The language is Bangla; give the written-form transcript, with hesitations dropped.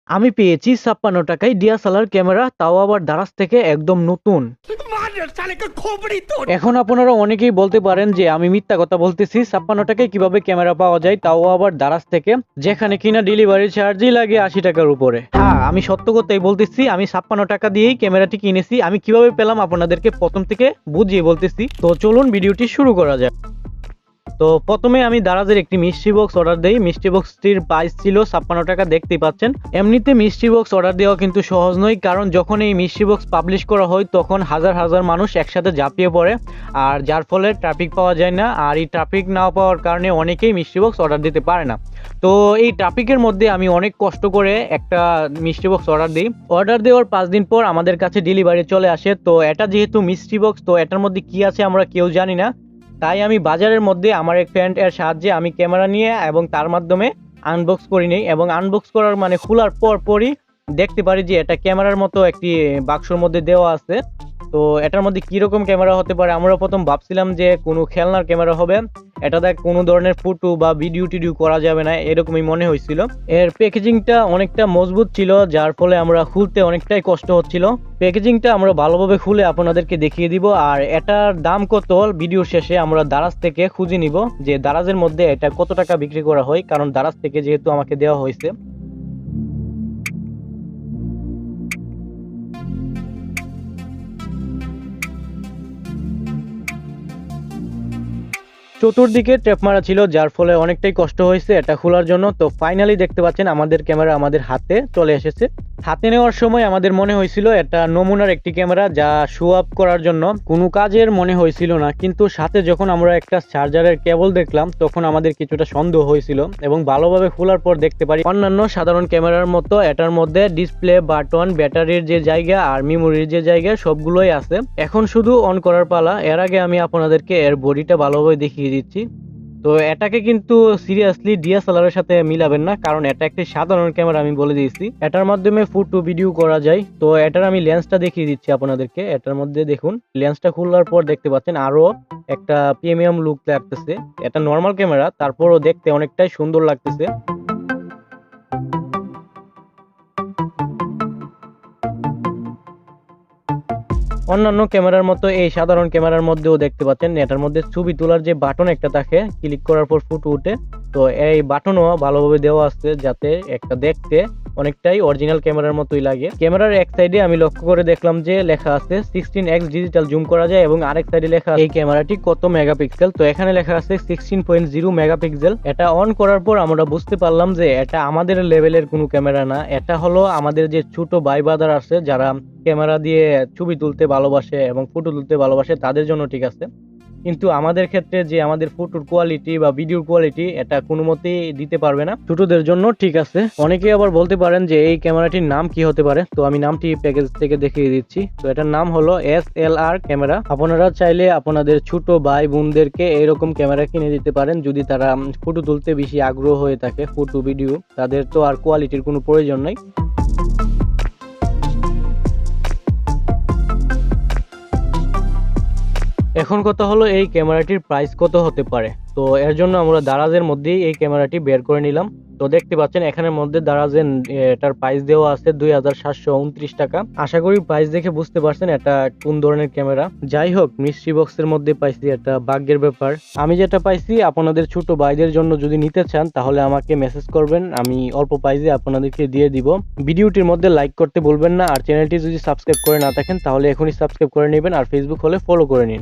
আমি পেয়েছি ৫৬ টাকায় ডিএসএলআর ক্যামেরা, তাও আবার দারাজ থেকে একদম নতুন। এখন আপনারা অনেকেই বলতে পারেন যে আমি মিথ্যা কথা বলতেছি, ৫৬ টাকায় কিভাবে ক্যামেরা পাওয়া যায়, তাও আবার দারাজ থেকে, যেখানে কিনা ডেলিভারি চার্জই লাগে ৮০ টাকার উপরে। হ্যাঁ, আমি সত্য কথাই বলতেছি, আমি ৫৬ টাকা দিয়েই ক্যামেরাটি কিনেছি। আমি কিভাবে পেলাম আপনাদেরকে প্রথম থেকে বুঝিয়ে বলতেছি। তো চলুন ভিডিওটি শুরু করা যাক। তো প্রথমে আমি দারাজের একটি মিষ্টি বক্স অর্ডার দেই। মিষ্টি বক্সটির প্রাইস ছিল ৫৬ টাকা, দেখতেই পাচ্ছেন। এমনিতে মিষ্টি বক্স অর্ডার দেওয়া কিন্তু সহজ নয়, কারণ যখন এই মিষ্টি বক্স পাবলিশ করা হয় তখন হাজার হাজার মানুষ একসাথে ঝাঁপিয়ে পড়ে, আর যার ফলে ট্রাফিক পাওয়া যায় না। আর এই ট্রাফিক না পাওয়ার কারণে অনেকেই মিষ্টি বক্স অর্ডার দিতে পারে না। তো এই ট্রাফিকের মধ্যে আমি অনেক কষ্ট করে একটা মিষ্টি বক্স অর্ডার দিই। অর্ডার দেওয়ার ৫ দিন পর আমাদের কাছে ডেলিভারি চলে আসে। তো এটা যেহেতু মিষ্টি বক্স, তো এটার মধ্যে কি আছে আমরা কেউ জানি না। তাই আমি বাজারের মধ্যে আমার এক ফ্রেন্ড এর সাহায্যে আমি ক্যামেরা নিয়ে এবং তার মাধ্যমে আনবক্স করে নিই, এবং আনবক্স করার মানে খোলার পরই দেখতে পারি যে এটা ক্যামেরার মতো একটি বাক্সর মধ্যে দেওয়া আছে। তো এটার মধ্যে কিরকম ক্যামেরা হতে পারে, আমরা প্রথম ভাবছিলাম যে কোনো খেলনার ক্যামেরা হবে, এটা দেখ কোনো ধরনের ফটো বা ভিডিও টিডিও করা যাবে না, এরকমই মনে হয়েছিল। এর প্যাকেজিংটা অনেকটা মজবুত ছিল, যার ফলে আমরা খুলতে অনেকটাই কষ্ট হচ্ছিল। প্যাকেজিংটা আমরা ভালোভাবে খুলে আপনাদেরকে দেখিয়ে দিব। আর এটার দাম কত ভিডিওর শেষে আমরা দারাজ থেকে খুঁজে নিব যে দারাজের মধ্যে এটা কত টাকা বিক্রি করা হয়, কারণ দারাজ থেকে যেহেতু আমাকে দেওয়া হয়েছে। চতুর্দিকে টেপ মারা ছিল, যার ফলে অনেকটাই কষ্ট হয়েছে এটা খোলার জন্য। তো ফাইনালি দেখতে পাচ্ছেন আমাদের ক্যামেরা আমাদের হাতে চলে এসেছে। হাতে নেওয়ার সময় আমাদের মনে হয়েছিল এটা নমুনার একটি ক্যামেরা, যা শো আপ করার জন্য, কোনো কাজের মনে হয়েছিল না। কিন্তু সাথে যখন আমরা একটা চার্জারের কেবল দেখলাম তখন আমাদের কিছুটা সন্দেহ হয়েছিল, এবং ভালোভাবে খোলার পর দেখতে পারি অন্যান্য সাধারণ ক্যামেরার মতো এটার মধ্যে ডিসপ্লে, বাটন, ব্যাটারির যে জায়গা আর মেমোরির যে জায়গা সবগুলোই আছে। এখন শুধু অন করার পালা। এর আগে আমি আপনাদেরকে এর বডিটা ভালোভাবে দেখিয়ে দিচ্ছি। তো এটাকে কিন্তু সিরিয়াসলি ডিএসএলআর এর সাথে মিলাবেন না, কারণ এটা একটি সাধারণ ক্যামেরা, আমি বলে দিয়েছি। এটার মাধ্যমে ফটো ভিডিও করা যায়। তো এটার আমি লেন্সটা দেখিয়ে দিচ্ছি আপনাদেরকে। এটার মধ্যে দেখুন, লেন্সটা খোলার পর দেখতে পাচ্ছেন আরো একটা প্রিমিয়াম লুক লাগতেছে। এটা নর্মাল ক্যামেরা, তারপরও দেখতে অনেকটাই সুন্দর লাগতেছে। অন্যান্য ক্যামেরার মতো এই সাধারণ ক্যামেরার মধ্যেও দেখতে পাচ্ছেন এটার মধ্যে ছবি তোলার যে বাটন একটা থাকে, ক্লিক করার পর ফটো উঠে। তো এই বাটনও ভালোভাবে দেওয়া আছে, যাতে একটা দেখতে অনেকটাই অরিজিনাল ক্যামেরার মতোই লাগে। ক্যামেরার এক সাইডে আমি লক্ষ্য করে দেখলাম যে লেখা আছে 16x ডিজিটাল জুম করা যায়, এবং আরেক সাইডে লেখা এই ক্যামেরাটি কত মেগাপিক্সেল। তো এখানে লেখা আছে 16.0 মেগাপিক্সেল। এটা অন করার পর আমরা বুঝতে পারলাম যে এটা আমাদের লেভেলের কোনো ক্যামেরা না। এটা হলো আমাদের যে ছোট ভাই ব্রাদার আছে যারা ক্যামেরা দিয়ে ছবি তুলতে ভালোবাসে এবং ফটো তুলতে ভালোবাসে, তাদের জন্য ঠিক আছে। কিন্তু আমাদের ক্ষেত্রে যে আমাদের ফটোর কোয়ালিটি বা ভিডিওর কোয়ালিটি, এটা কোনো মতেই দিতে পারবে না। ছোটদের জন্য ঠিক আছে। অনেকে আবার বলতে পারেন যে এই ক্যামেরাটির নাম কি হতে পারে, তো আমি নামটি প্যাকেজ থেকে দেখিয়ে দিচ্ছি। তো এটার নাম হলো SLR ক্যামেরা। আপনারা চাইলে আপনাদের ছোট ভাই বোনদেরকে এইরকম ক্যামেরা কিনে দিতে পারেন, যদি তারা ফটো তুলতে বেশি আগ্রহ হয়ে থাকে, ফটো ভিডিও, তাদের তো আর কোয়ালিটির কোনো প্রয়োজন নাই। এখন কথা হলো এই ক্যামেরাটির প্রাইস কত হতে পারে। তো এর জন্য আমরা দারাজের মধ্যেই এই ক্যামেরাটি বের করে নিলাম। তো দেখতে পাচ্ছেন এখানের মধ্যে দারাজের এটার প্রাইস দেওয়া আছে 2729 টাকা। আশা করি প্রাইস দেখে বুঝতে পারছেন এটা কোন ধরনের ক্যামেরা। যাই হোক, মিস্ট্রি বক্সের মধ্যে পাইছি, এটা ভাগ্যের ব্যাপার। আমি যেটা পাইছি আপনাদের ছোট ভাইদের জন্য যদি নিতে চান তাহলে আমাকে মেসেজ করবেন, আমি অল্প প্রাইসে আপনাদেরকে দিয়ে দিব। ভিডিওটির মধ্যে লাইক করতে ভুলবেন না, আর চ্যানেলটি যদি সাবস্ক্রাইব করে না থাকেন তাহলে এখনই সাবস্ক্রাইব করে নেবেন, আর ফেসবুক হলে ফলো করে নিন।